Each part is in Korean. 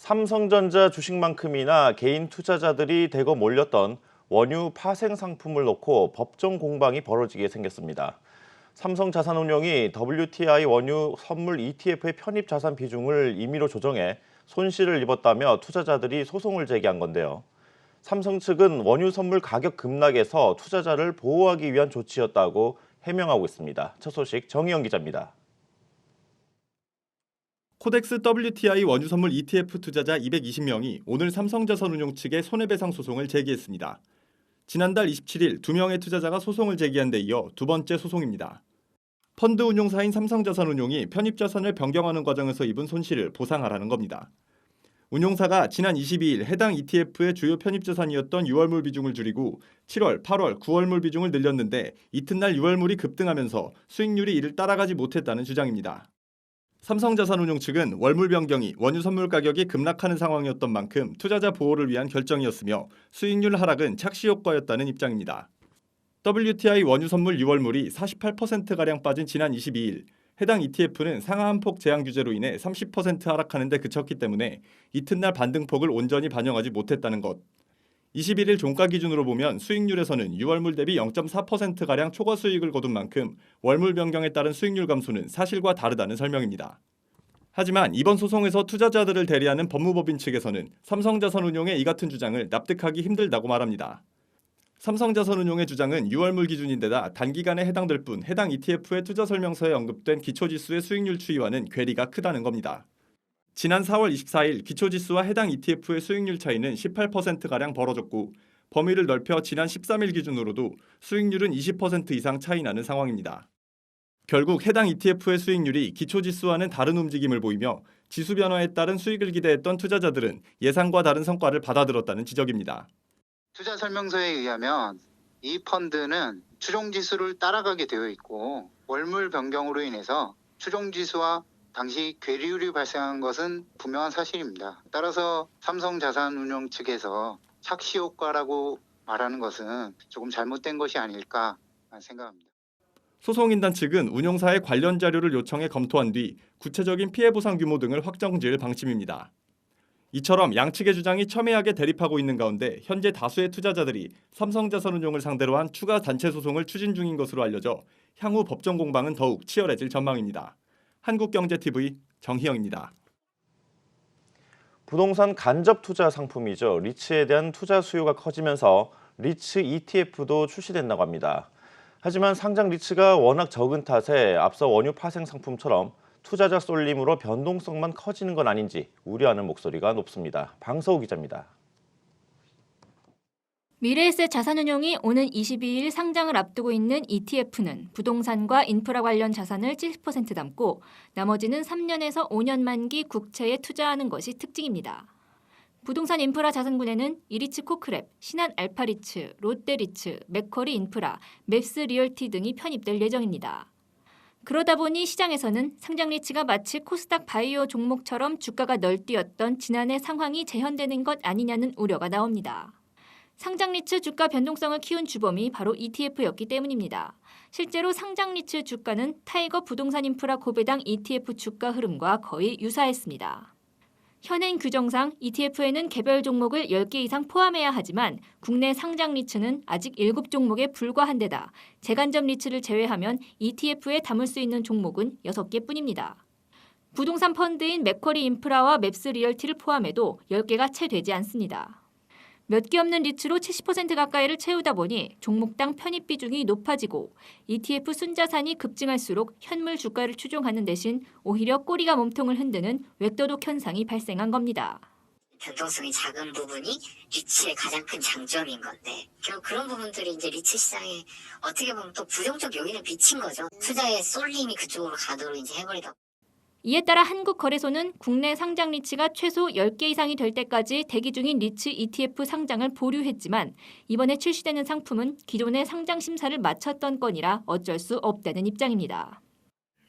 삼성전자 주식만큼이나 개인 투자자들이 대거 몰렸던 원유 파생 상품을 놓고 법정 공방이 벌어지게 생겼습니다. 삼성자산운용이 WTI 원유 선물 ETF의 편입 자산 비중을 임의로 조정해 손실을 입었다며 투자자들이 소송을 제기한 건데요. 삼성 측은 원유 선물 가격 급락에서 투자자를 보호하기 위한 조치였다고 해명하고 있습니다. 첫 소식 정희영 기자입니다. 코덱스 WTI 원유 선물 ETF 투자자 220명이 오늘 삼성자산운용 측에 손해배상 소송을 제기했습니다. 지난달 27일 2명의 투자자가 소송을 제기한 데 이어 두 번째 소송입니다. 펀드 운용사인 삼성자산운용이 편입자산을 변경하는 과정에서 입은 손실을 보상하라는 겁니다. 운용사가 지난 22일 해당 ETF의 주요 편입자산이었던 6월물 비중을 줄이고 7월, 8월, 9월물 비중을 늘렸는데 이튿날 6월물이 급등하면서 수익률이 이를 따라가지 못했다는 주장입니다. 삼성자산운용 측은 월물 변경이 원유 선물 가격이 급락하는 상황이었던 만큼 투자자 보호를 위한 결정이었으며 수익률 하락은 착시 효과였다는 입장입니다. WTI 원유 선물 6월물이 48%가량 빠진 지난 22일 해당 ETF는 상하 한폭 제한 규제로 인해 30% 하락하는 데 그쳤기 때문에 이튿날 반등폭을 온전히 반영하지 못했다는 것. 21일 종가 기준으로 보면 수익률에서는 6월물 대비 0.4%가량 초과 수익을 거둔 만큼 월물 변경에 따른 수익률 감소는 사실과 다르다는 설명입니다. 하지만 이번 소송에서 투자자들을 대리하는 법무법인 측에서는 삼성자산운용의 이 같은 주장을 납득하기 힘들다고 말합니다. 삼성자산운용의 주장은 6월물 기준인데다 단기간에 해당될 뿐 해당 ETF의 투자 설명서에 언급된 기초지수의 수익률 추이와는 괴리가 크다는 겁니다. 지난 4월 24일 기초지수와 해당 ETF의 수익률 차이는 18%가량 벌어졌고 범위를 넓혀 지난 13일 기준으로도 수익률은 20% 이상 차이 나는 상황입니다. 결국 해당 ETF의 수익률이 기초지수와는 다른 움직임을 보이며 지수 변화에 따른 수익을 기대했던 투자자들은 예상과 다른 성과를 받아들었다는 지적입니다. 투자 설명서에 의하면 이 펀드는 추종지수를 따라가게 되어 있고 월물 변경으로 인해서 추종지수와 당시 괴리율이 발생한 것은 분명한 사실입니다. 따라서 삼성자산운용 측에서 착시 효과라고 말하는 것은 조금 잘못된 것이 아닐까 생각합니다. 소송인단 측은 운용사에 관련 자료를 요청해 검토한 뒤 구체적인 피해 보상 규모 등을 확정지을 방침입니다. 이처럼 양측의 주장이 첨예하게 대립하고 있는 가운데 현재 다수의 투자자들이 삼성자산운용을 상대로 한 추가 단체 소송을 추진 중인 것으로 알려져 향후 법정 공방은 더욱 치열해질 전망입니다. 한국경제TV 정희영입니다. 부동산 간접 투자 상품이죠. 리츠에 대한 투자 수요가 커지면서 리츠 ETF도 출시된다고 합니다. 하지만 상장 리츠가 워낙 적은 탓에 앞서 원유 파생 상품처럼 투자자 쏠림으로 변동성만 커지는 건 아닌지 우려하는 목소리가 높습니다. 방서우 기자입니다. 미래에셋 자산운용이 오는 22일 상장을 앞두고 있는 ETF는 부동산과 인프라 관련 자산을 70% 담고 나머지는 3년에서 5년 만기 국채에 투자하는 것이 특징입니다. 부동산 인프라 자산군에는 이리츠 코크랩, 신한 알파리츠, 롯데리츠, 맥쿼리 인프라, 맵스 리얼티 등이 편입될 예정입니다. 그러다 보니 시장에서는 상장 리츠가 마치 코스닥 바이오 종목처럼 주가가 널뛰었던 지난해 상황이 재현되는 것 아니냐는 우려가 나옵니다. 상장 리츠 주가 변동성을 키운 주범이 바로 ETF였기 때문입니다. 실제로 상장 리츠 주가는 타이거 부동산 인프라 고배당 ETF 주가 흐름과 거의 유사했습니다. 현행 규정상 ETF에는 개별 종목을 10개 이상 포함해야 하지만 국내 상장 리츠는 아직 7종목에 불과한 데다 재간접 리츠를 제외하면 ETF에 담을 수 있는 종목은 6개뿐입니다. 부동산 펀드인 맥쿼리 인프라와 맵스 리얼티를 포함해도 10개가 채 되지 않습니다. 몇 개 없는 리츠로 70% 가까이를 채우다 보니 종목당 편입 비중이 높아지고 ETF 순자산이 급증할수록 현물 주가를 추종하는 대신 오히려 꼬리가 몸통을 흔드는 웹도독 현상이 발생한 겁니다. 변동성이 작은 부분이 리츠의 가장 큰 장점인 건데 결국 그런 부분들이 이제 리츠 시장에 어떻게 보면 또 부정적 요인을 비친 거죠. 투자의 쏠림이 그쪽으로 가도록 이제 해버리다. 이에 따라 한국거래소는 국내 상장 리츠가 최소 10개 이상이 될 때까지 대기 중인 리츠 ETF 상장을 보류했지만 이번에 출시되는 상품은 기존의 상장 심사를 마쳤던 건이라 어쩔 수 없다는 입장입니다.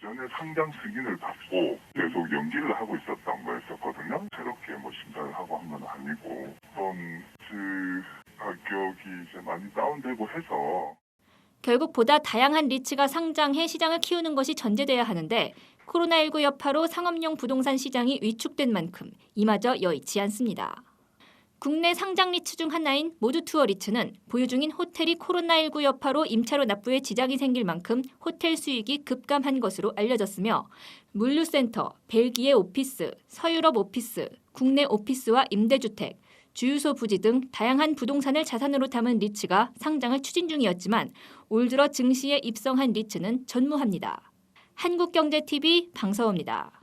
전에 상장 승인을 받고 계속 연기를 하고 있었던 거였었거든요. 새롭게 심사를 하고 한 건 아니고 펀드 가격이 이제 많이 다운되고 해서 결국 보다 다양한 리츠가 상장해 시장을 키우는 것이 전제돼야 하는데 코로나19 여파로 상업용 부동산 시장이 위축된 만큼 이마저 여의치 않습니다. 국내 상장 리츠 중 하나인 모두투어 리츠는 보유 중인 호텔이 코로나19 여파로 임차료 납부에 지장이 생길 만큼 호텔 수익이 급감한 것으로 알려졌으며 물류센터, 벨기에 오피스, 서유럽 오피스, 국내 오피스와 임대주택, 주유소 부지 등 다양한 부동산을 자산으로 담은 리츠가 상장을 추진 중이었지만 올 들어 증시에 입성한 리츠는 전무합니다. 한국경제TV 방서호입니다.